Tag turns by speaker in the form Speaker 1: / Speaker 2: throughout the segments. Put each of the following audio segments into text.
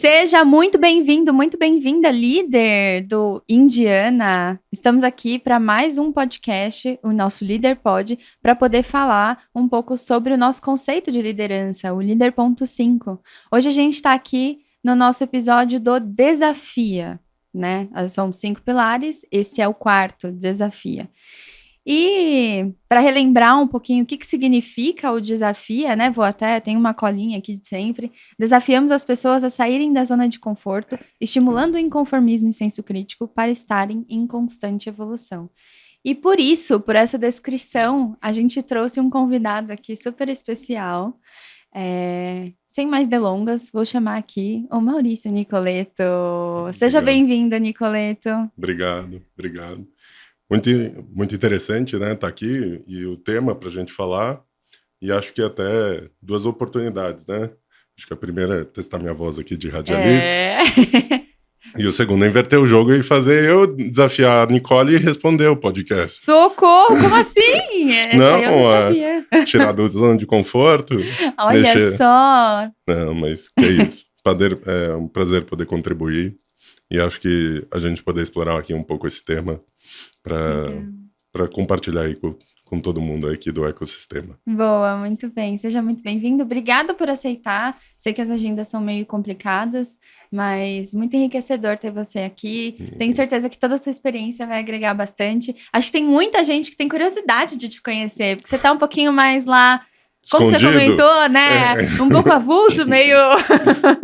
Speaker 1: Seja muito bem-vindo, muito bem-vinda, líder do Indiana. Estamos aqui para mais um podcast, o nosso Líder Pod, para poder falar um pouco sobre o nosso conceito de liderança, o Líder.5. Hoje a gente está aqui no nosso episódio do Desafia, né? São 5 pilares, esse é o quarto, Desafia. E para relembrar um pouquinho o que significa o desafia, né? Tem uma colinha aqui de sempre. Desafiamos as pessoas a saírem da zona de conforto, estimulando o inconformismo e senso crítico para estarem em constante evolução. E por isso, por essa descrição, a gente trouxe um convidado aqui super especial. Sem mais delongas, vou chamar aqui o Maurício Nicoleto. Seja bem-vindo, Nicoleto.
Speaker 2: Obrigado. Muito interessante, né, tá aqui, e o tema para a gente falar, e acho que até 2 oportunidades, né? Acho que a primeira é testar minha voz aqui de radialista, e o segundo é inverter o jogo e fazer eu desafiar a Nicole e responder o podcast.
Speaker 1: Socorro, como assim?
Speaker 2: Não,
Speaker 1: eu não sabia.
Speaker 2: Tirar da zona de conforto.
Speaker 1: Olha só.
Speaker 2: Não, mas que é isso. É um prazer poder contribuir, e acho que a gente poder explorar aqui um pouco esse tema para compartilhar aí com todo mundo aqui do ecossistema.
Speaker 1: Boa, muito bem. Seja muito bem-vindo. Obrigado por aceitar. Sei que as agendas são meio complicadas, mas muito enriquecedor ter você aqui. Tenho certeza que toda a sua experiência vai agregar bastante. Acho que tem muita gente que tem curiosidade de te conhecer, porque você tá um pouquinho mais lá... Como
Speaker 2: escondido.
Speaker 1: Você comentou, né? Um pouco avulso, meio...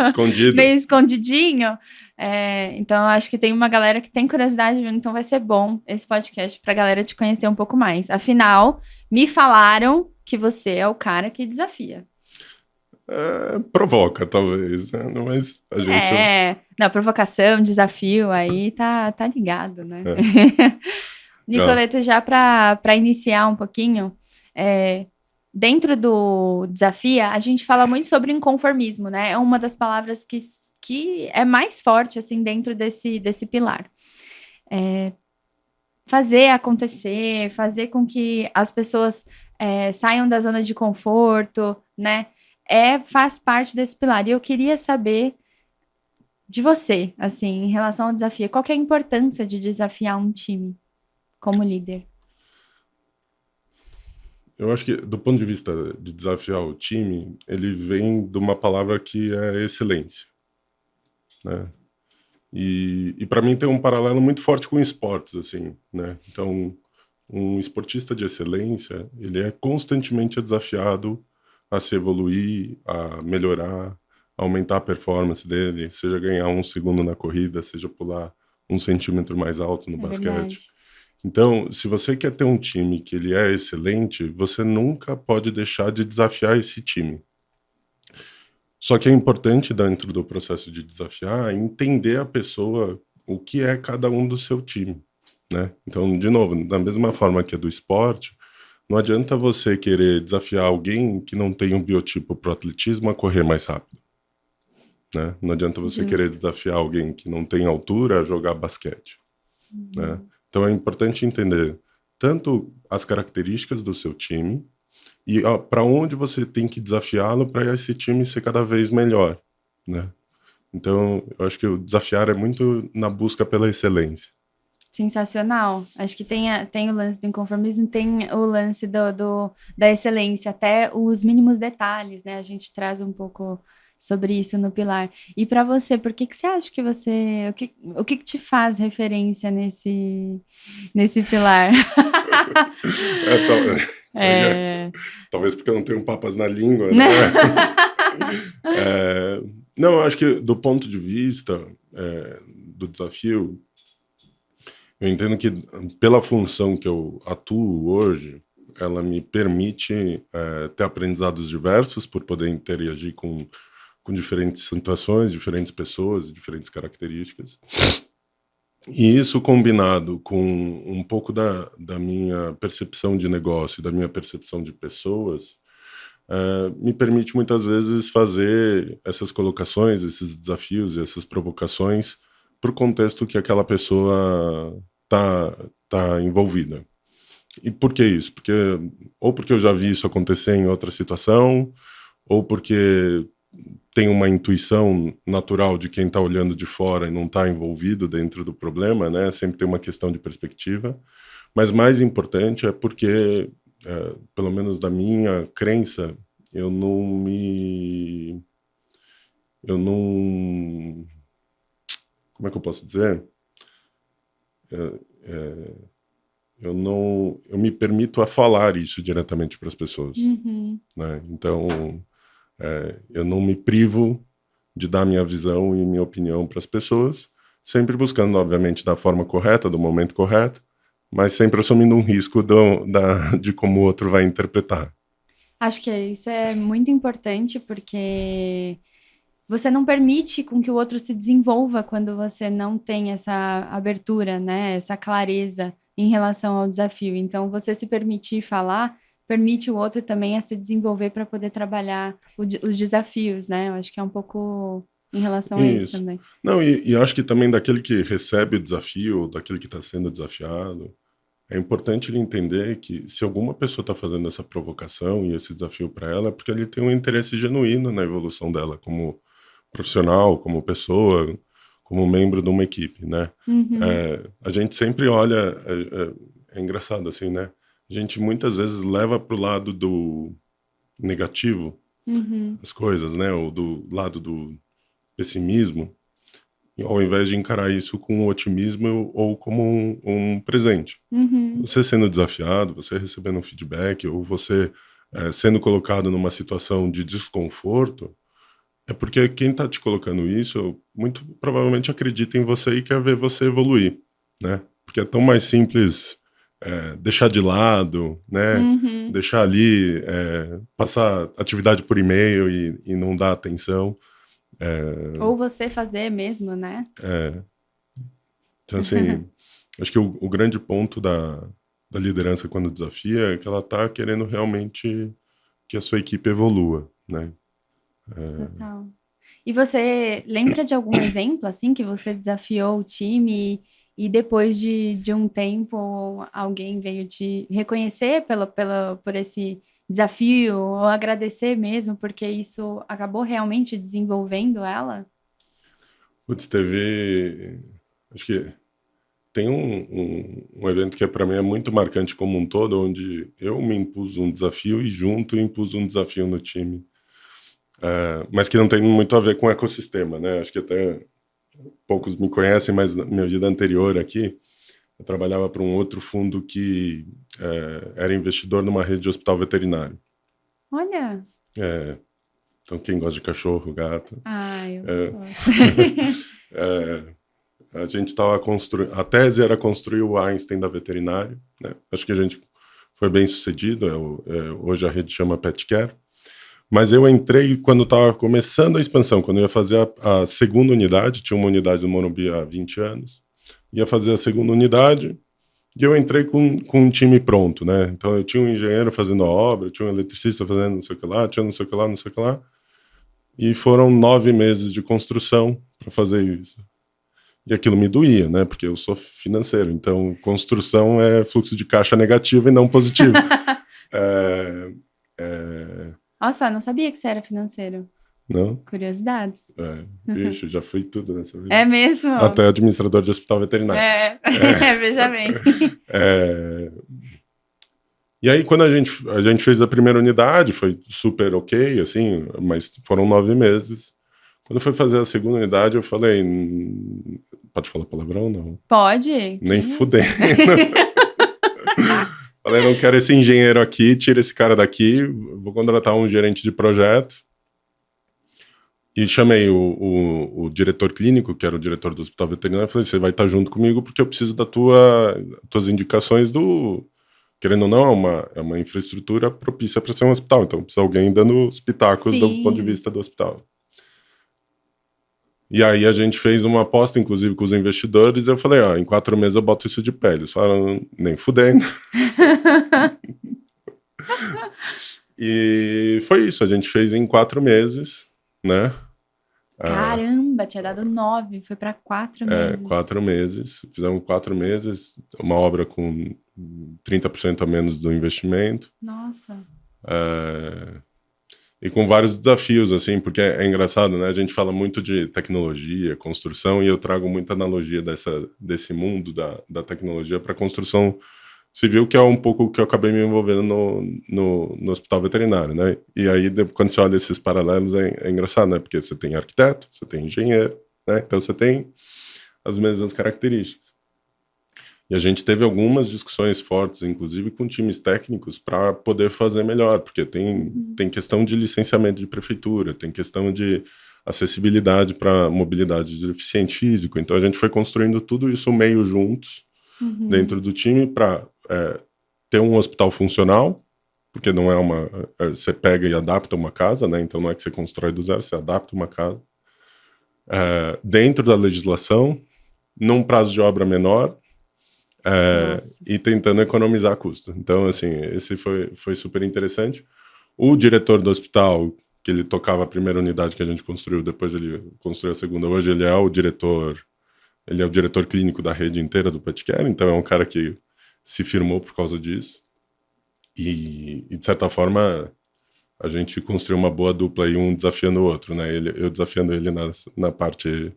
Speaker 2: escondido.
Speaker 1: meio escondidinho. Então, acho que tem uma galera que tem curiosidade, então vai ser bom esse podcast pra galera te conhecer um pouco mais. Afinal, me falaram que você é o cara que desafia.
Speaker 2: Provoca, talvez, né? Mas a gente...
Speaker 1: Não, provocação, desafio, aí tá ligado, né? Nicoleto, já pra iniciar um pouquinho... Dentro do Desafia, a gente fala muito sobre inconformismo, né? É uma das palavras que é mais forte, assim, dentro desse pilar. Fazer acontecer, fazer com que as pessoas saiam da zona de conforto, né? Faz parte desse pilar. E eu queria saber de você, assim, em relação ao desafio. Qual que é a importância de desafiar um time como líder?
Speaker 2: Eu acho que, do ponto de vista de desafiar o time, ele vem de uma palavra que é excelência, né? E para mim tem um paralelo muito forte com esportes, assim, né? Então, um esportista de excelência, ele é constantemente desafiado a se evoluir, a melhorar, a aumentar a performance dele, seja ganhar 1 segundo na corrida, seja pular 1 centímetro mais alto no basquete.
Speaker 1: Verdade.
Speaker 2: Então, se você quer ter um time que ele é excelente, você nunca pode deixar de desafiar esse time. Só que é importante, dentro do processo de desafiar, entender a pessoa, o que é cada um do seu time, né? Então, de novo, da mesma forma que é do esporte, não adianta você querer desafiar alguém que não tem um biotipo para o atletismo a correr mais rápido, né? Não adianta você querer desafiar alguém que não tem altura a jogar basquete, né? Então é importante entender tanto as características do seu time e para onde você tem que desafiá-lo para esse time ser cada vez melhor, né? Então eu acho que o desafiar é muito na busca pela excelência.
Speaker 1: Sensacional. Acho que tem o lance do inconformismo, tem o lance da excelência, até os mínimos detalhes, né? A gente traz um pouco sobre isso no pilar. E para você, por que você acha que você... O que te faz referência nesse pilar?
Speaker 2: Talvez porque eu não tenho papas na língua, né? Não, eu acho que do ponto de vista do desafio, eu entendo que pela função que eu atuo hoje, ela me permite ter aprendizados diversos por poder interagir com diferentes situações, diferentes pessoas, diferentes características. E isso combinado com um pouco da minha percepção de negócio, da minha percepção de pessoas, me permite muitas vezes fazer essas colocações, esses desafios e essas provocações para o contexto que aquela pessoa tá envolvida. E por que isso? Porque eu já vi isso acontecer em outra situação, ou porque tem uma intuição natural de quem está olhando de fora e não está envolvido dentro do problema, né? Sempre tem uma questão de perspectiva. Mas mais importante é porque, pelo menos da minha crença, eu não... Como é que eu posso dizer? Eu me permito a falar isso diretamente para as pessoas. Né? Então, eu não me privo de dar minha visão e minha opinião para as pessoas, sempre buscando, obviamente, da forma correta, do momento correto, mas sempre assumindo um risco de como o outro vai interpretar.
Speaker 1: Acho que isso é muito importante, porque você não permite com que o outro se desenvolva quando você não tem essa abertura, né? Essa clareza em relação ao desafio. Então, você se permitir falar, permite o outro também a se desenvolver para poder trabalhar os desafios, né? Eu acho que é um pouco em relação a isso também.
Speaker 2: Não, e acho que também daquele que recebe o desafio, daquele que está sendo desafiado, é importante ele entender que se alguma pessoa está fazendo essa provocação e esse desafio para ela, é porque ele tem um interesse genuíno na evolução dela como profissional, como pessoa, como membro de uma equipe, né? A gente sempre olha... É engraçado, assim, né? A gente muitas vezes leva para o lado do negativo as coisas, né? Ou do lado do pessimismo, ao invés de encarar isso com otimismo ou como um presente. Você sendo desafiado, você recebendo um feedback, ou você sendo colocado numa situação de desconforto, é porque quem está te colocando isso, muito provavelmente acredita em você e quer ver você evoluir, né? Porque é tão mais simples deixar de lado, né? Deixar ali, passar atividade por e-mail e não dar atenção.
Speaker 1: Ou você fazer mesmo, né?
Speaker 2: Então, assim, acho que o grande ponto da liderança quando desafia é que ela está querendo realmente que a sua equipe evolua, né?
Speaker 1: Total. E você lembra de algum exemplo, assim, que você desafiou o time e depois de um tempo alguém veio te reconhecer por esse desafio ou agradecer mesmo, porque isso acabou realmente desenvolvendo ela?
Speaker 2: Putz, acho que tem um evento que para mim é muito marcante como um todo, onde eu me impus um desafio e junto impus um desafio no time. Mas que não tem muito a ver com o ecossistema, né? Acho que até poucos me conhecem, mas na minha vida anterior aqui, eu trabalhava para um outro fundo que era investidor numa rede de hospital veterinário.
Speaker 1: Olha!
Speaker 2: Então, quem gosta de cachorro, gato...
Speaker 1: eu gosto.
Speaker 2: A gente estava construindo... A tese era construir o Einstein da veterinária, né? Acho que a gente foi bem sucedido. Hoje a rede chama PetCare. Mas eu entrei quando estava começando a expansão, quando eu ia fazer a segunda unidade, tinha uma unidade no Morumbi há 20 anos, ia fazer a segunda unidade, e eu entrei com um time pronto, né? Então eu tinha um engenheiro fazendo a obra, tinha um eletricista fazendo não sei o que lá, tinha não sei o que lá, não sei o que lá, e foram 9 meses de construção para fazer isso. E aquilo me doía, né? Porque eu sou financeiro, então construção é fluxo de caixa negativo e não positivo.
Speaker 1: Nossa, eu não sabia que você era financeiro.
Speaker 2: Não?
Speaker 1: Curiosidades.
Speaker 2: Bicho, já fui tudo nessa vida.
Speaker 1: É mesmo?
Speaker 2: Até administrador de hospital veterinário.
Speaker 1: Veja bem.
Speaker 2: E aí, quando a gente fez a primeira unidade, foi super ok, assim, mas foram 9 meses. Quando foi fazer a segunda unidade, eu falei... Pode falar palavrão, não?
Speaker 1: Pode.
Speaker 2: Nem fudendo. Falei, não quero esse engenheiro aqui, tira esse cara daqui, vou contratar um gerente de projeto. E chamei o diretor clínico, que era o diretor do hospital veterinário, e falei, você vai estar junto comigo porque eu preciso das tuas indicações Querendo ou não, é uma infraestrutura propícia para ser um hospital, então precisa alguém dando os pitacos do ponto de vista do hospital. E aí a gente fez uma aposta, inclusive, com os investidores, e eu falei, em 4 meses eu boto isso de pé. Eles falaram, nem fudendo. E foi isso, a gente fez em 4 meses, né?
Speaker 1: Caramba, tinha dado 9, foi para 4 meses.
Speaker 2: 4 meses, fizemos 4 meses, uma obra com 30% a menos do investimento.
Speaker 1: Nossa.
Speaker 2: e com vários desafios, assim, porque é engraçado, né? A gente fala muito de tecnologia, construção, e eu trago muita analogia desse mundo da tecnologia para construção civil, que é um pouco o que eu acabei me envolvendo no hospital veterinário, né? E aí, quando você olha esses paralelos, é engraçado, né? Porque você tem arquiteto, você tem engenheiro, né? Então você tem as mesmas características. E a gente teve algumas discussões fortes, inclusive com times técnicos, para poder fazer melhor, porque tem questão de licenciamento de prefeitura, tem questão de acessibilidade para mobilidade de deficiente físico. Então a gente foi construindo tudo isso meio juntos dentro do time para ter um hospital funcional, porque não é você pega e adapta uma casa, né? Então não é que você constrói do zero, você adapta uma casa dentro da legislação, num prazo de obra menor, e tentando economizar custo. Então, assim, esse foi super interessante. O diretor do hospital, que ele tocava a primeira unidade que a gente construiu, depois ele construiu a segunda. Hoje ele é o diretor clínico da rede inteira do Pet Care, então é um cara que se firmou por causa disso. E de certa forma, a gente construiu uma boa dupla aí, um desafiando o outro, né? Eu desafiando ele na parte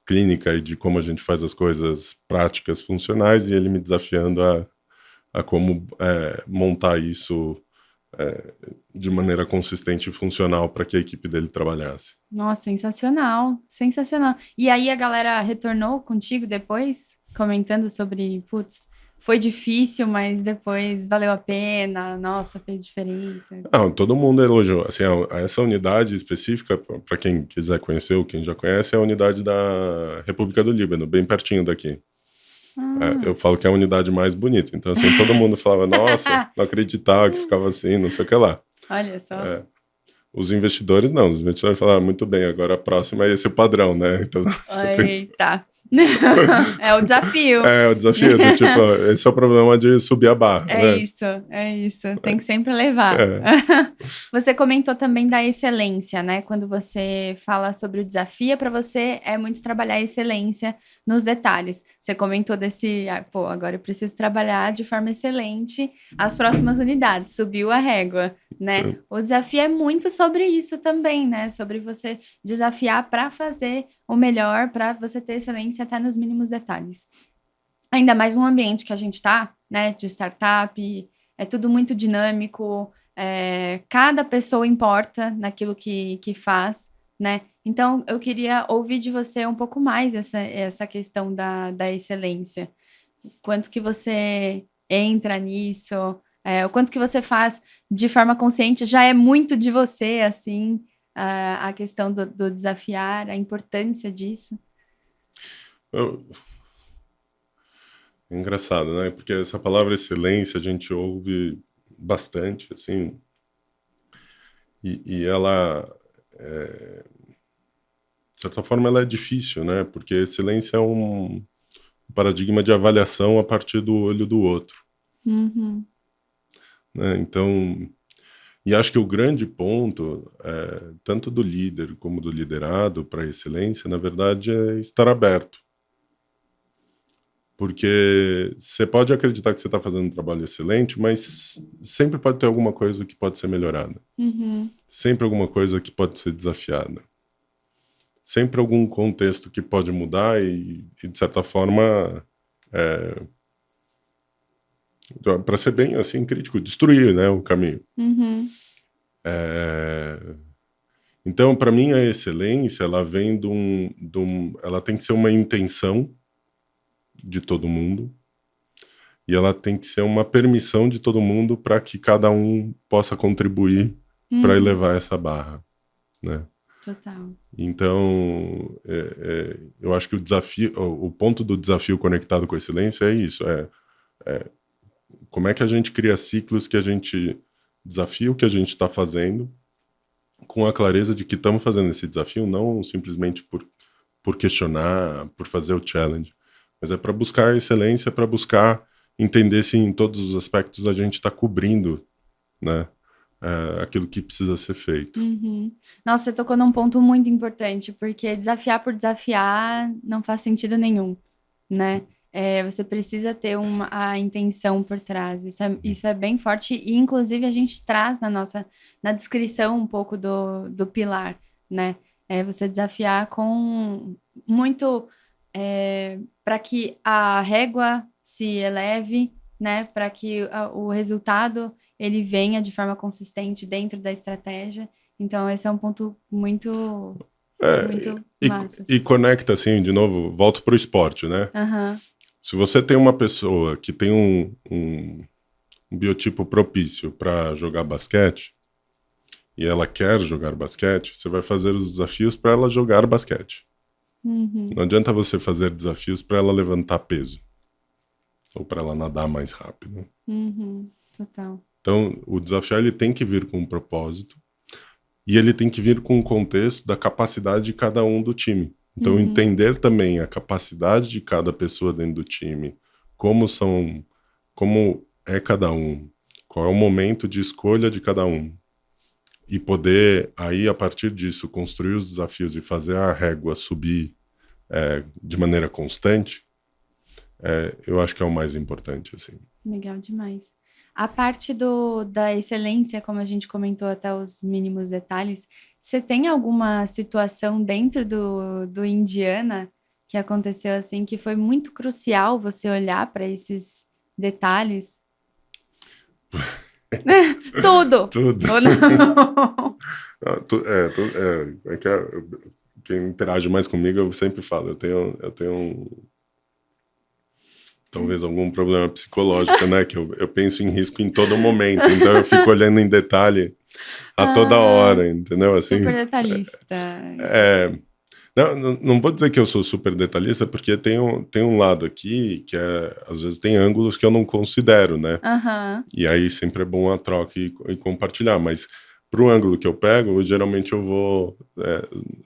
Speaker 2: clínica e de como a gente faz as coisas práticas, funcionais, e ele me desafiando a como montar isso de maneira consistente e funcional para que a equipe dele trabalhasse.
Speaker 1: Nossa, sensacional, sensacional. E aí a galera retornou contigo depois, comentando sobre, putz, foi difícil, mas depois valeu a pena, nossa, fez diferença.
Speaker 2: Não, todo mundo elogiou. Assim, essa unidade específica, para quem quiser conhecer ou quem já conhece, é a unidade da República do Líbano, bem pertinho daqui. Eu falo que é a unidade mais bonita. Então, assim, todo mundo falava, nossa, não acreditava que ficava assim, não sei o que lá.
Speaker 1: Olha só.
Speaker 2: Os investidores não, os investidores falaram, muito bem, agora a próxima é esse o padrão, né? Então,
Speaker 1: eita. É o desafio.
Speaker 2: É o desafio, tipo, esse é o problema de subir a barra.
Speaker 1: É isso. Tem que sempre levar. Você comentou também da excelência, né? Quando você fala sobre o desafio, para você é muito trabalhar a excelência nos detalhes. Você comentou agora eu preciso trabalhar de forma excelente as próximas unidades, subiu a régua, né? O desafio é muito sobre isso também, né? Sobre você desafiar para fazer o melhor, para você ter excelência até nos mínimos detalhes. Ainda mais no ambiente que a gente está, né, de startup, é tudo muito dinâmico, cada pessoa importa naquilo que faz, né? Então, eu queria ouvir de você um pouco mais essa questão da excelência. Quanto que você entra nisso, o quanto que você faz de forma consciente, já é muito de você, assim, a questão do desafiar, a importância disso.
Speaker 2: É engraçado, né? Porque essa palavra excelência a gente ouve bastante, assim, e ela, de certa forma, ela é difícil, né? Porque excelência é um paradigma de avaliação a partir do olho do outro. Né? Então, e acho que o grande ponto, tanto do líder como do liderado para a excelência, na verdade, é estar aberto. Porque você pode acreditar que você está fazendo um trabalho excelente, mas sempre pode ter alguma coisa que pode ser melhorada. Sempre alguma coisa que pode ser desafiada. Sempre algum contexto que pode mudar e de certa forma, para ser bem assim crítico, destruir, né, o caminho. Então, para mim, a excelência, ela vem ela tem que ser uma intenção de todo mundo, e ela tem que ser uma permissão de todo mundo para que cada um possa contribuir para elevar essa barra, né?
Speaker 1: Total.
Speaker 2: Então, eu acho que o ponto do desafio conectado com a excelência é isso, como é que a gente cria ciclos que a gente desafia o que a gente está fazendo, com a clareza de que estamos fazendo esse desafio não simplesmente por questionar, por fazer o challenge, mas é para buscar a excelência, para buscar entender se em todos os aspectos a gente está cobrindo, né, aquilo que precisa ser feito.
Speaker 1: Nossa, você tocou num ponto muito importante, porque desafiar por desafiar não faz sentido nenhum, né? Você precisa ter a intenção por trás. Isso é bem forte. E, inclusive, a gente traz na descrição um pouco do pilar, né? Você desafiar com muito para que a régua se eleve, né? Para que o resultado ele venha de forma consistente dentro da estratégia. Então, esse é um ponto muito, muito massa.
Speaker 2: E conecta, assim, de novo, volto para o esporte, né?
Speaker 1: Aham.
Speaker 2: Se você tem uma pessoa que tem um biotipo propício para jogar basquete e ela quer jogar basquete, você vai fazer os desafios para ela jogar basquete.
Speaker 1: Uhum.
Speaker 2: Não adianta você fazer desafios para ela levantar peso ou para ela nadar mais rápido.
Speaker 1: Uhum. Total.
Speaker 2: Então, o desafio ele tem que vir com um propósito e ele tem que vir com um contexto da capacidade de cada um do time. Então, entender também a capacidade de cada pessoa dentro do time, como é cada um, qual é o momento de escolha de cada um, e poder, aí, a partir disso, construir os desafios e fazer a régua subir de maneira constante, eu acho que é o mais importante, assim.
Speaker 1: Legal demais. A parte da excelência, como a gente comentou até os mínimos detalhes, você tem alguma situação dentro do Indiana que aconteceu assim, que foi muito crucial você olhar para esses detalhes? Tudo!
Speaker 2: Tudo.
Speaker 1: Ou não?
Speaker 2: Quem interage mais comigo, eu sempre falo, eu tenho talvez algum problema psicológico, né? Que eu penso em risco em todo momento, então eu fico olhando em detalhe a toda hora, entendeu? Assim,
Speaker 1: super detalhista.
Speaker 2: Não vou dizer que eu sou super detalhista, porque tem um lado aqui que às vezes tem ângulos que eu não considero, né?
Speaker 1: Uhum.
Speaker 2: E aí sempre é bom a troca e compartilhar, mas para o ângulo que eu pego, geralmente eu vou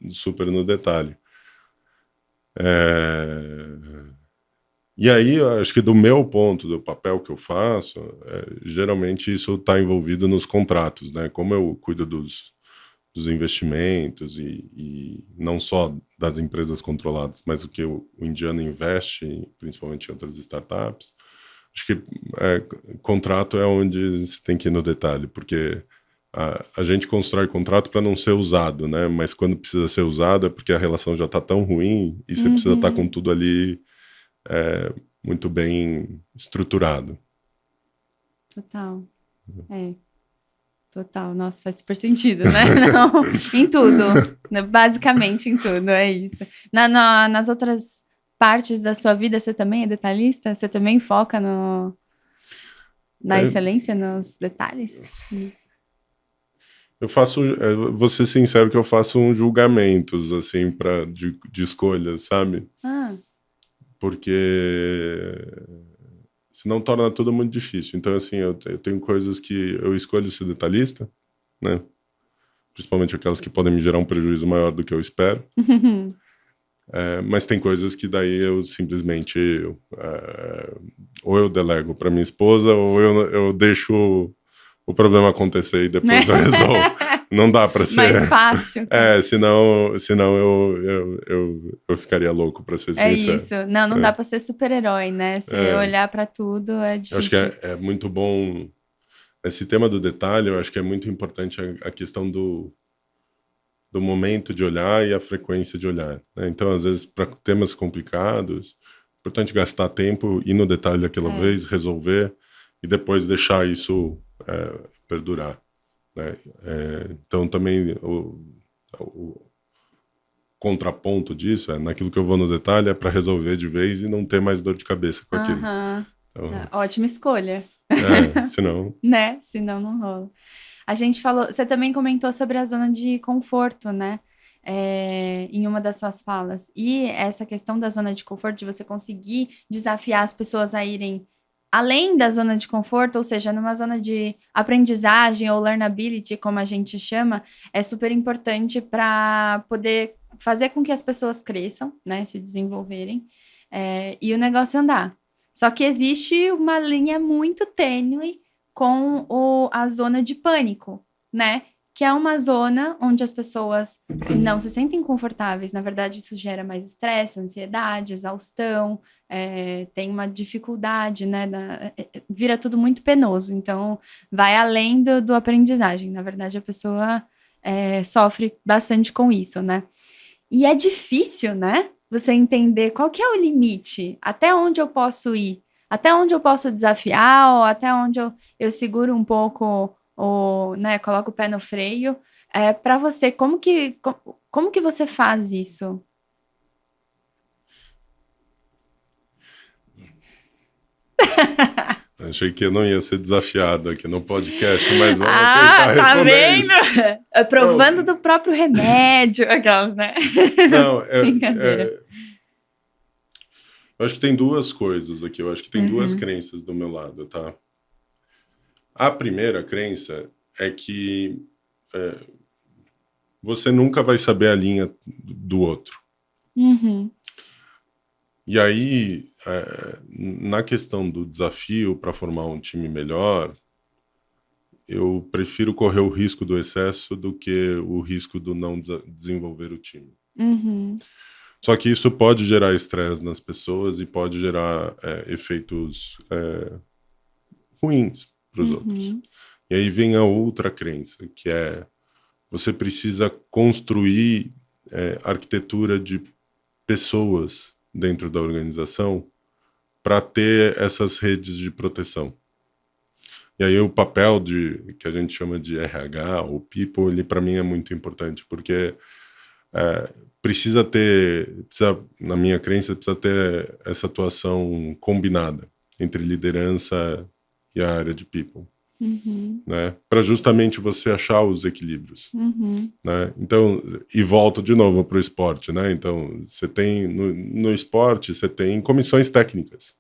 Speaker 2: super no detalhe. E aí, eu acho que do meu ponto, do papel que eu faço, geralmente isso está envolvido nos contratos, né? Como eu cuido dos investimentos e não só das empresas controladas, mas o que o Indiano investe, principalmente em outras startups, acho que contrato é onde você tem que ir no detalhe, porque a gente constrói contrato para não ser usado, né? Mas quando precisa ser usado é porque a relação já está tão ruim e você precisa estar com tudo ali muito bem estruturado.
Speaker 1: Total. Total. Nossa, faz super sentido, né? Não, em tudo. Basicamente em tudo, é isso. Nas outras partes da sua vida, você também é detalhista? Você também foca na excelência, nos detalhes?
Speaker 2: Eu faço, vou ser sincero que eu faço uns julgamentos, assim, de escolhas, sabe? Porque senão torna tudo muito difícil. Então, assim, eu tenho coisas que eu escolho ser detalhista, né? Principalmente aquelas que podem me gerar um prejuízo maior do que eu espero. Mas tem coisas que daí eu simplesmente ou eu delego para minha esposa ou eu deixo o problema acontecer e depois eu resolvo. Não dá para ser
Speaker 1: mais fácil.
Speaker 2: Senão eu ficaria louco, para ser sincero.
Speaker 1: É isso. Não dá para ser super-herói, né? Se olhar para tudo é difícil.
Speaker 2: Eu acho que é muito bom esse tema do detalhe. Eu acho que é muito importante a questão do momento de olhar e a frequência de olhar, né? Então, às vezes, para temas complicados, é importante gastar tempo, ir no detalhe aquela vez, resolver e depois deixar isso perdurar, né? Então, também o contraponto disso naquilo que eu vou no detalhe é para resolver de vez e não ter mais dor de cabeça com aquilo. Então,
Speaker 1: ótima escolha.
Speaker 2: Senão...
Speaker 1: né? Senão não rola. A gente falou, você também comentou sobre a zona de conforto, né? Em uma das suas falas. E essa questão da zona de conforto, de você conseguir desafiar as pessoas a irem além da zona de conforto, ou seja, numa zona de aprendizagem ou learnability, como a gente chama, é super importante para poder fazer com que as pessoas cresçam, né? Se desenvolverem e o negócio andar. Só que existe uma linha muito tênue com a zona de pânico, né? que é uma zona onde as pessoas não se sentem confortáveis. Na verdade, isso gera mais estresse, ansiedade, exaustão, tem uma dificuldade, né? Vira tudo muito penoso. Então, vai além do aprendizagem. Na verdade, a pessoa sofre bastante com isso, né? E é difícil, né? Você entender qual que é o limite, até onde eu posso ir, até onde eu posso desafiar, ou até onde eu seguro um pouco, ou, né, coloco o pé no freio. Para você, como que você faz isso?
Speaker 2: Achei que eu não ia ser desafiado aqui no podcast, mas vamos tentar
Speaker 1: tá
Speaker 2: responder
Speaker 1: vendo?
Speaker 2: isso.
Speaker 1: Provando do próprio remédio, aquelas, né?
Speaker 2: Não,
Speaker 1: Brincadeira.
Speaker 2: eu acho que tem duas coisas aqui, eu acho que tem duas
Speaker 1: Uhum.
Speaker 2: crenças do meu lado, tá? A primeira crença é que você nunca vai saber a linha do outro.
Speaker 1: Uhum.
Speaker 2: E aí, na questão do desafio para formar um time melhor, eu prefiro correr o risco do excesso do que o risco do não desenvolver o time.
Speaker 1: Uhum.
Speaker 2: Só que isso pode gerar estresse nas pessoas e pode gerar efeitos ruins para os outros. E aí vem a outra crença, que é você precisa construir arquitetura de pessoas dentro da organização para ter essas redes de proteção. E aí o papel que a gente chama de RH, ou people, ele para mim é muito importante, porque na minha crença, precisa ter essa atuação combinada entre liderança e a área de people. Né? Para justamente você achar os equilíbrios. Né? Então, e volto de novo para o esporte, né? Então, você tem no esporte, você tem comissões técnicas.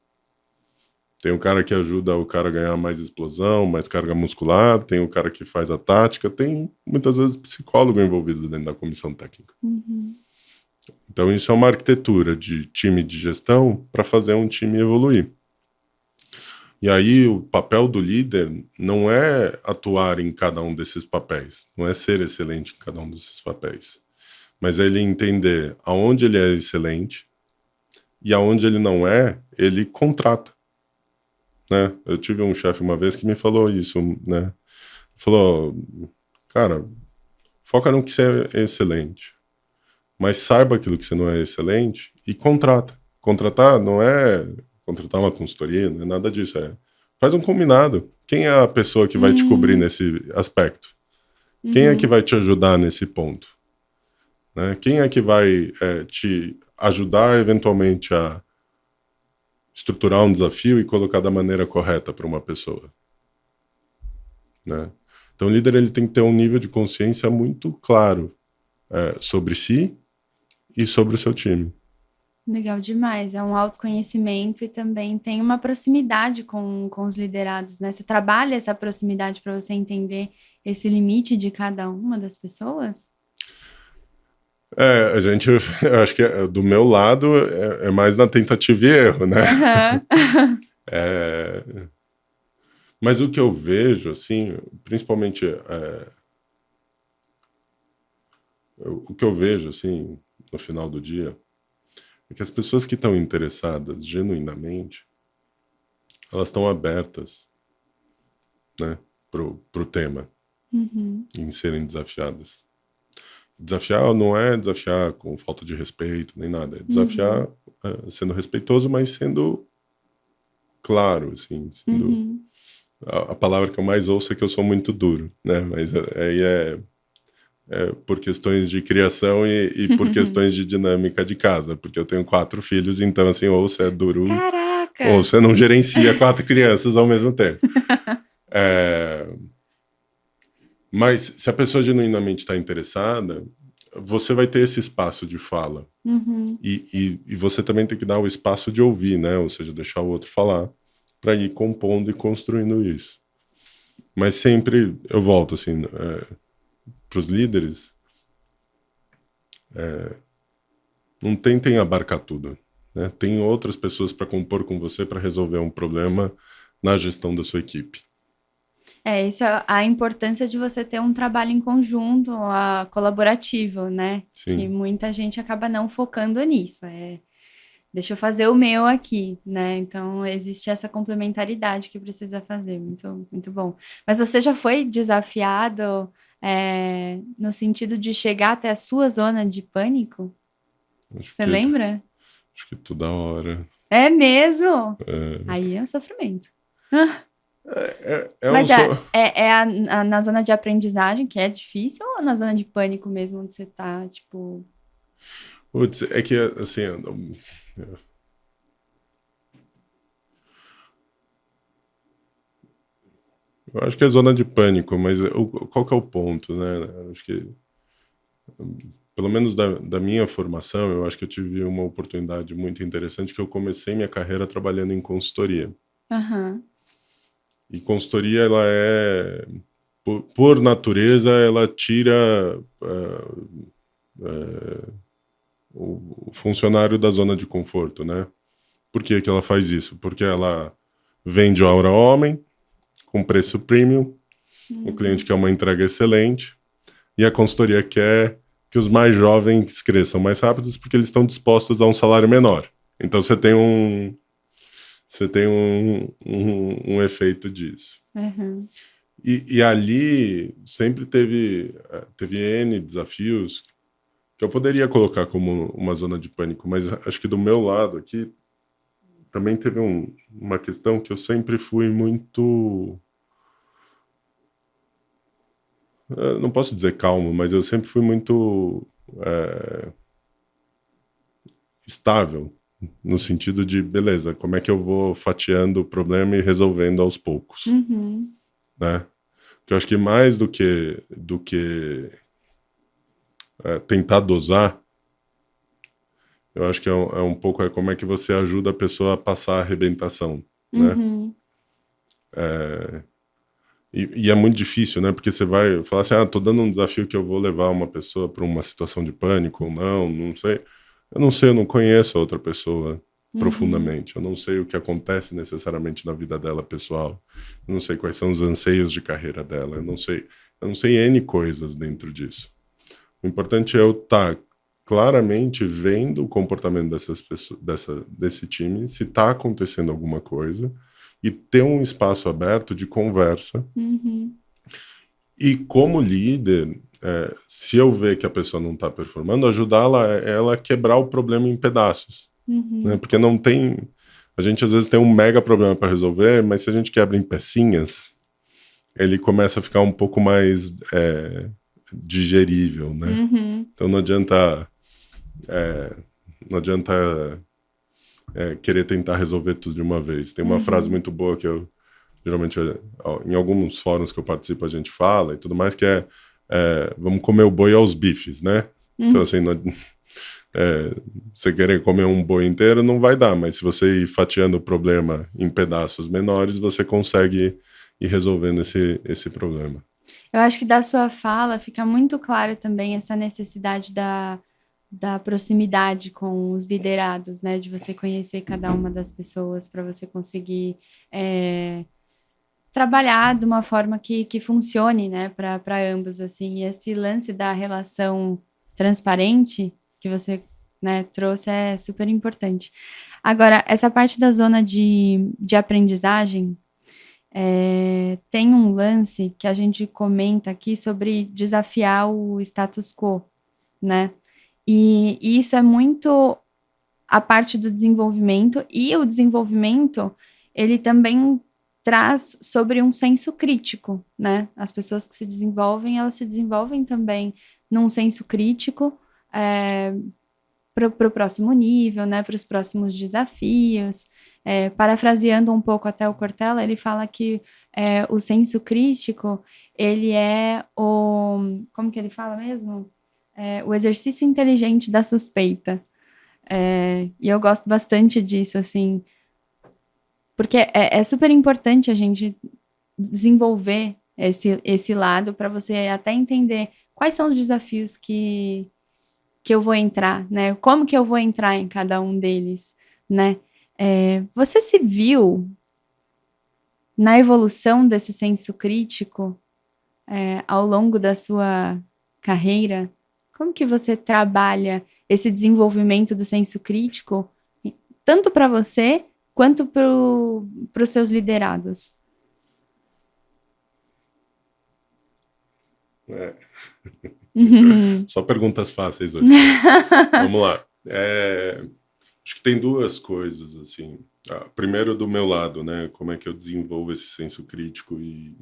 Speaker 2: Tem o cara que ajuda o cara a ganhar mais explosão, mais carga muscular, tem o cara que faz a tática, tem muitas vezes psicólogo envolvido dentro da comissão técnica. Então, isso é uma arquitetura de time de gestão para fazer um time evoluir. E aí o papel do líder não é atuar em cada um desses papéis, não é ser excelente em cada um desses papéis, mas é ele entender aonde ele é excelente e aonde ele não é, ele contrata. Né? Eu tive um chefe uma vez que me falou isso, né? Falou, cara, foca no que você é excelente, mas saiba aquilo que você não é excelente e contrata. Contratar não é contratar uma consultoria, não é nada disso, faz um combinado. Quem é a pessoa que vai te cobrir nesse aspecto? Quem é que vai te ajudar nesse ponto? Né? Quem é que vai te ajudar eventualmente a estruturar um desafio e colocar da maneira correta para uma pessoa? Né? Então o líder ele tem que ter um nível de consciência muito claro sobre si e sobre o seu time.
Speaker 1: Legal demais, é um autoconhecimento e também tem uma proximidade com os liderados, né? Você trabalha essa proximidade para você entender esse limite de cada uma das pessoas?
Speaker 2: Eu acho que do meu lado é mais na tentativa e erro, né? Mas o que eu vejo, assim, principalmente o que eu vejo, assim, no final do dia, é que as pessoas que estão interessadas genuinamente, elas estão abertas, né, pro tema, em serem desafiadas. Desafiar não é desafiar com falta de respeito, nem nada. É desafiar sendo respeitoso, mas sendo claro, assim. A palavra que eu mais ouço é que eu sou muito duro, né? Mas aí por questões de criação e por questões de dinâmica de casa, porque eu tenho 4 filhos, então assim, ou você é duro,
Speaker 1: Caraca!
Speaker 2: ou você não gerencia 4 crianças ao mesmo tempo. Mas se a pessoa genuinamente está interessada, você vai ter esse espaço de fala. E você também tem que dar o espaço de ouvir, né? Ou seja, deixar o outro falar, para ir compondo e construindo isso. Mas sempre eu volto, assim, para os líderes, não tentem abarcar tudo. Né? Tem outras pessoas para compor com você para resolver um problema na gestão da sua equipe.
Speaker 1: Isso é a importância de você ter um trabalho em conjunto, colaborativo, né?
Speaker 2: Sim.
Speaker 1: Que muita gente acaba não focando nisso. Deixa eu fazer o meu aqui, né? Então, existe essa complementaridade que precisa fazer. Muito, muito bom. Mas você já foi desafiado, no sentido de chegar até a sua zona de pânico?
Speaker 2: Acho
Speaker 1: Você
Speaker 2: que,
Speaker 1: lembra?
Speaker 2: acho que toda hora.
Speaker 1: É mesmo?
Speaker 2: É,
Speaker 1: Aí é um sofrimento.
Speaker 2: um
Speaker 1: Mas
Speaker 2: so...
Speaker 1: na zona de aprendizagem que é difícil ou na zona de pânico mesmo, onde você tá, tipo...
Speaker 2: Putz, é que, assim, eu acho que é zona de pânico, mas qual que é o ponto, né? Acho que, pelo menos da minha formação, eu acho que eu tive uma oportunidade muito interessante que eu comecei minha carreira trabalhando em consultoria.
Speaker 1: Aham.
Speaker 2: E consultoria, ela é, por natureza, ela tira o funcionário da zona de conforto, né? Por que que ela faz isso? Porque ela vende obra homem, com preço premium, o cliente
Speaker 1: Uhum.
Speaker 2: quer uma entrega excelente, e a consultoria quer que os mais jovens cresçam mais rápidos porque eles estão dispostos a um salário menor. Então você tem um efeito disso.
Speaker 1: Uhum.
Speaker 2: E ali sempre teve N desafios que eu poderia colocar como uma zona de pânico, mas acho que do meu lado aqui também teve uma questão que eu sempre fui muito, não posso dizer calmo, mas eu sempre fui muito estável, no sentido de, beleza, como é que eu vou fatiando o problema e resolvendo aos poucos,
Speaker 1: Uhum.
Speaker 2: né? Que eu acho que mais do que tentar dosar, eu acho que é um pouco como é que você ajuda a pessoa a passar a arrebentação, né?
Speaker 1: Uhum.
Speaker 2: E é muito difícil, né? Porque você vai falar assim, tô dando um desafio que eu vou levar uma pessoa para uma situação de pânico ou não, não sei. Eu não sei, eu não conheço a outra pessoa
Speaker 1: Uhum.
Speaker 2: profundamente. Eu não sei o que acontece necessariamente na vida dela pessoal. Eu não sei quais são os anseios de carreira dela. Eu não sei N coisas dentro disso. O importante é eu estar claramente vendo o comportamento dessas pessoas, desse time, se está acontecendo alguma coisa, e ter um espaço aberto de conversa.
Speaker 1: Uhum.
Speaker 2: E como líder, se eu ver que a pessoa não está performando, ajudá-la ela a quebrar o problema em pedaços, né?
Speaker 1: Uhum.
Speaker 2: Porque não tem. A gente às vezes tem um mega problema para resolver, mas se a gente quebra em pecinhas, ele começa a ficar um pouco mais digerível, né?
Speaker 1: Uhum.
Speaker 2: Então não adianta querer tentar resolver tudo de uma vez. Tem uma frase
Speaker 1: Uhum.
Speaker 2: muito boa que eu geralmente em alguns fóruns que eu participo a gente fala e tudo mais que vamos comer o boi aos bifes, né? Então
Speaker 1: Uhum.
Speaker 2: assim, você querer comer um boi inteiro não vai dar, mas se você ir fatiando o problema em pedaços menores, você consegue ir resolvendo esse problema.
Speaker 1: Eu acho que da sua fala fica muito claro também essa necessidade da proximidade com os liderados, né? De você conhecer cada uma das pessoas para você conseguir trabalhar de uma forma que funcione, né? Para ambos, assim. E esse lance da relação transparente que você, né, trouxe é super importante. Agora, essa parte da zona de aprendizagem. Tem um lance que a gente comenta aqui sobre desafiar o status quo, né? E isso é muito a parte do desenvolvimento, e o desenvolvimento, ele também traz sobre um senso crítico, né? As pessoas que se desenvolvem, elas se desenvolvem também num senso crítico, para o próximo nível, né, para os próximos desafios. Parafraseando um pouco até o Cortella, ele fala que o senso crítico, ele é como que ele fala mesmo? O exercício inteligente da suspeita. E eu gosto bastante disso, assim, porque é super importante a gente desenvolver esse lado para você até entender quais são os desafios que eu vou entrar, né? Como que eu vou entrar em cada um deles, né? Você se viu na evolução desse senso crítico, ao longo da sua carreira? Como que você trabalha esse desenvolvimento do senso crítico, tanto para você quanto para os seus liderados?
Speaker 2: Só perguntas fáceis hoje. Vamos lá. Acho que tem duas coisas, assim. Primeiro, do meu lado, né? Como é que eu desenvolvo esse senso crítico e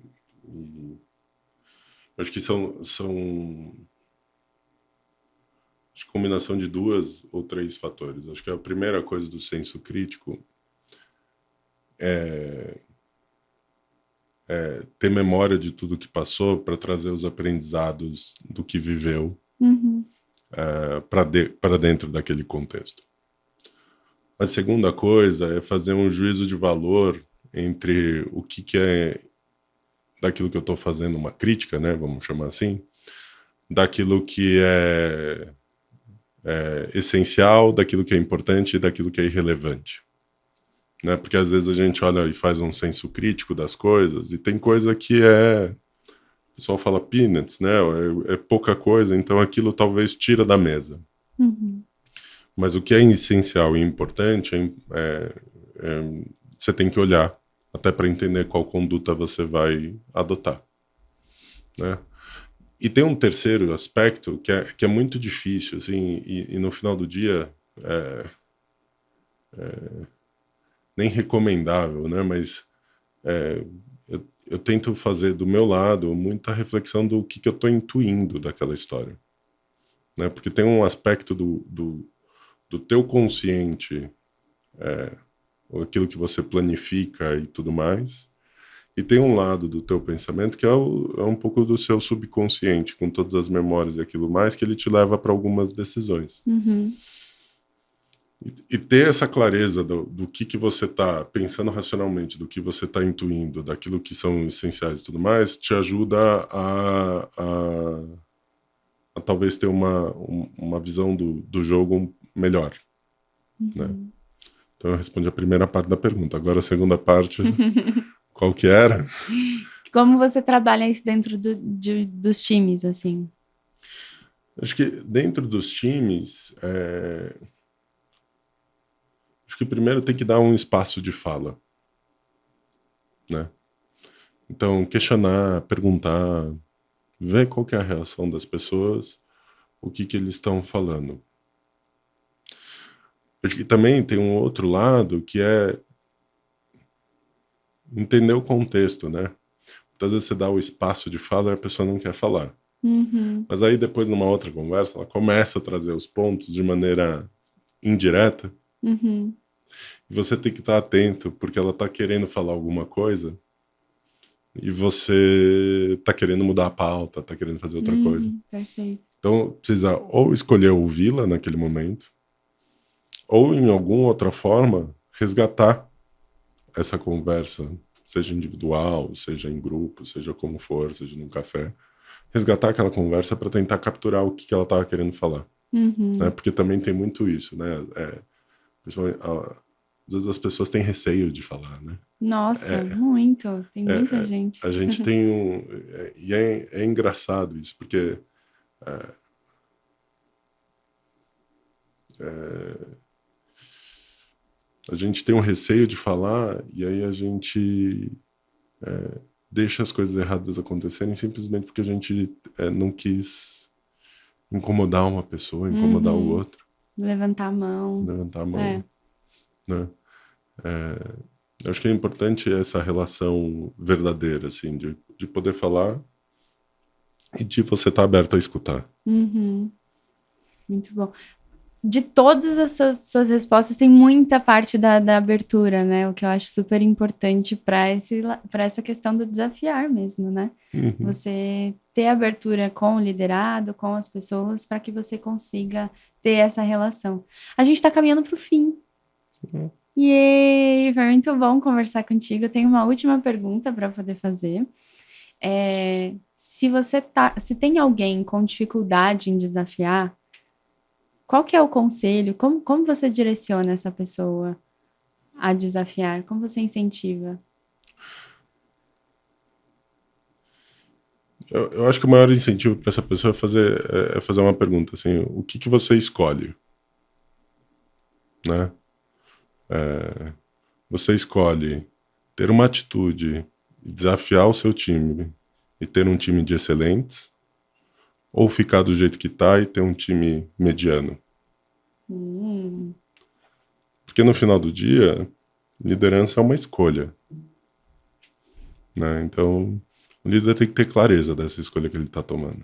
Speaker 2: acho que são acho que combinação de duas ou três fatores. Acho que a primeira coisa do senso crítico é ter memória de tudo que passou para trazer os aprendizados do que viveu para dentro daquele contexto. A segunda coisa é fazer um juízo de valor entre o que é daquilo que eu estou fazendo uma crítica, né, vamos chamar assim, daquilo que é essencial, daquilo que é importante e daquilo que é irrelevante. Né? Porque às vezes a gente olha e faz um senso crítico das coisas e tem coisa que o pessoal fala peanuts, né? É pouca coisa, então aquilo talvez tira da mesa. Mas o que é essencial e importante você tem que olhar até para entender qual conduta você vai adotar, né? E tem um terceiro aspecto que é muito difícil, assim, e no final do dia nem recomendável, né? Mas eu tento fazer do meu lado muita reflexão do que eu estou intuindo daquela história, né? Porque tem um aspecto do teu consciente, aquilo que você planifica e tudo mais, e tem um lado do teu pensamento que é um pouco do seu subconsciente, com todas as memórias e aquilo mais, que ele te leva para algumas decisões. E ter essa clareza do que você está pensando racionalmente, do que você está intuindo, daquilo que são essenciais e tudo mais, te ajuda a talvez ter uma visão do jogo melhor, né? Então eu respondi a primeira parte da pergunta. Agora a segunda parte, qual que era?
Speaker 1: Como você trabalha isso dentro dos times, assim?
Speaker 2: Acho que dentro dos times, acho que primeiro tem que dar um espaço de fala, né? Então, questionar, perguntar, ver qual que é a reação das pessoas, o que eles estão falando. Acho que também tem um outro lado que é entender o contexto, né? Muitas vezes você dá o espaço de fala e a pessoa não quer falar. Mas aí depois, numa outra conversa, ela começa a trazer os pontos de maneira indireta. E você tem que estar atento, porque ela está querendo falar alguma coisa e você está querendo mudar a pauta, está querendo fazer outra coisa.
Speaker 1: Perfeito.
Speaker 2: Então, precisa ou escolher ouvi-la naquele momento, ou, em alguma outra forma, resgatar essa conversa, seja individual, seja em grupo, seja como for, seja num café, resgatar aquela conversa para tentar capturar o que ela estava querendo falar. Né? Porque também tem muito isso, né? Às vezes as pessoas têm receio de falar, né?
Speaker 1: Nossa, muito. Tem muita gente.
Speaker 2: A gente tem e é engraçado isso, porque a gente tem um receio de falar e aí a gente deixa as coisas erradas acontecerem simplesmente porque a gente não quis incomodar uma pessoa, incomodar o outro.
Speaker 1: Levantar a mão.
Speaker 2: Né? Eu acho que é importante essa relação verdadeira, assim, de poder falar e de você estar aberto a escutar.
Speaker 1: Muito bom. De todas as suas respostas, tem muita parte da abertura, né? O que eu acho super importante para essa questão do desafiar mesmo, né? Você ter abertura com o liderado, com as pessoas, para que você consiga ter essa relação. A gente está caminhando para o fim. Yay! Foi muito bom conversar contigo. Eu tenho uma última pergunta para poder fazer. Se tem alguém com dificuldade em desafiar, qual que é o conselho? Como você direciona essa pessoa a desafiar? Como você incentiva?
Speaker 2: Eu acho que o maior incentivo para essa pessoa é fazer uma pergunta, assim, o que você escolhe? Né? Você escolhe ter uma atitude, desafiar o seu time e ter um time de excelentes, ou ficar do jeito que tá e ter um time mediano? Porque no final do dia, liderança é uma escolha. Né? Então, o líder tem que ter clareza dessa escolha que ele está tomando.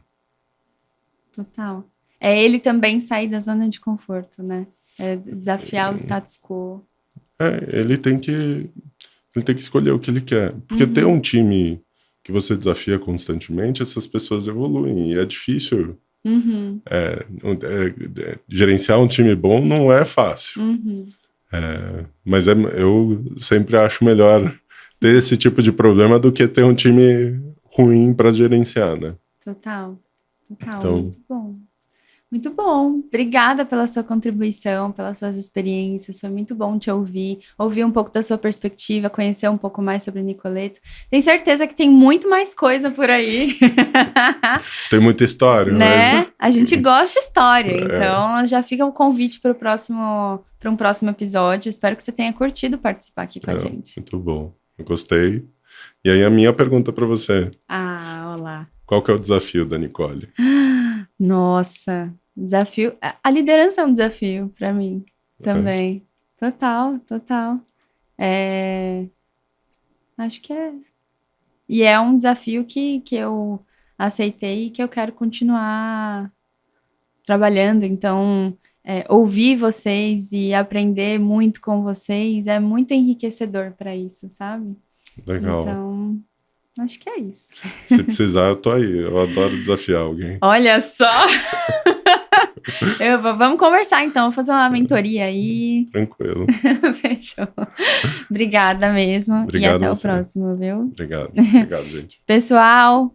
Speaker 1: Total. É ele também sair da zona de conforto, né? É desafiar o status quo.
Speaker 2: Ele tem que escolher o que ele quer. Porque ter um time que você desafia constantemente, essas pessoas evoluem. E é difícil. Gerenciar um time bom não é fácil. Mas eu sempre acho melhor ter esse tipo de problema do que ter um time ruim para gerenciar, né?
Speaker 1: Total. Então, muito bom. Muito bom. Obrigada pela sua contribuição, pelas suas experiências. Foi muito bom te ouvir um pouco da sua perspectiva, conhecer um pouco mais sobre o Nicoleto. Tenho certeza que tem muito mais coisa por aí.
Speaker 2: Tem muita história,
Speaker 1: né?
Speaker 2: Mas...
Speaker 1: A gente gosta de história, então já fica o convite para um próximo episódio. Espero que você tenha curtido participar aqui com a gente.
Speaker 2: Muito bom. Eu gostei. E aí a minha pergunta para você.
Speaker 1: Olá.
Speaker 2: Qual que é o desafio da Nicole?
Speaker 1: Nossa, desafio. A liderança é um desafio para mim também. Total. Acho que é. E é um desafio que eu aceitei e que eu quero continuar trabalhando. Então, ouvir vocês e aprender muito com vocês é muito enriquecedor para isso, sabe?
Speaker 2: Legal.
Speaker 1: Então, acho que é isso.
Speaker 2: Se precisar, eu tô aí. Eu adoro desafiar alguém.
Speaker 1: Olha só! Vamos conversar, então. Vou fazer uma mentoria aí.
Speaker 2: Tranquilo.
Speaker 1: Fechou. Obrigada mesmo.
Speaker 2: Obrigado
Speaker 1: e até o próximo, viu?
Speaker 2: Obrigado, gente.
Speaker 1: Pessoal,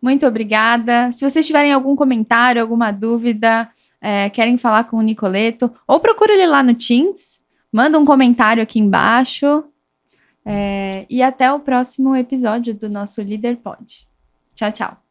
Speaker 1: muito obrigada. Se vocês tiverem algum comentário, alguma dúvida, querem falar com o Nicoleto, ou procura ele lá no Teams, manda um comentário aqui embaixo. E até o próximo episódio do nosso Líder Pod. Tchau, tchau.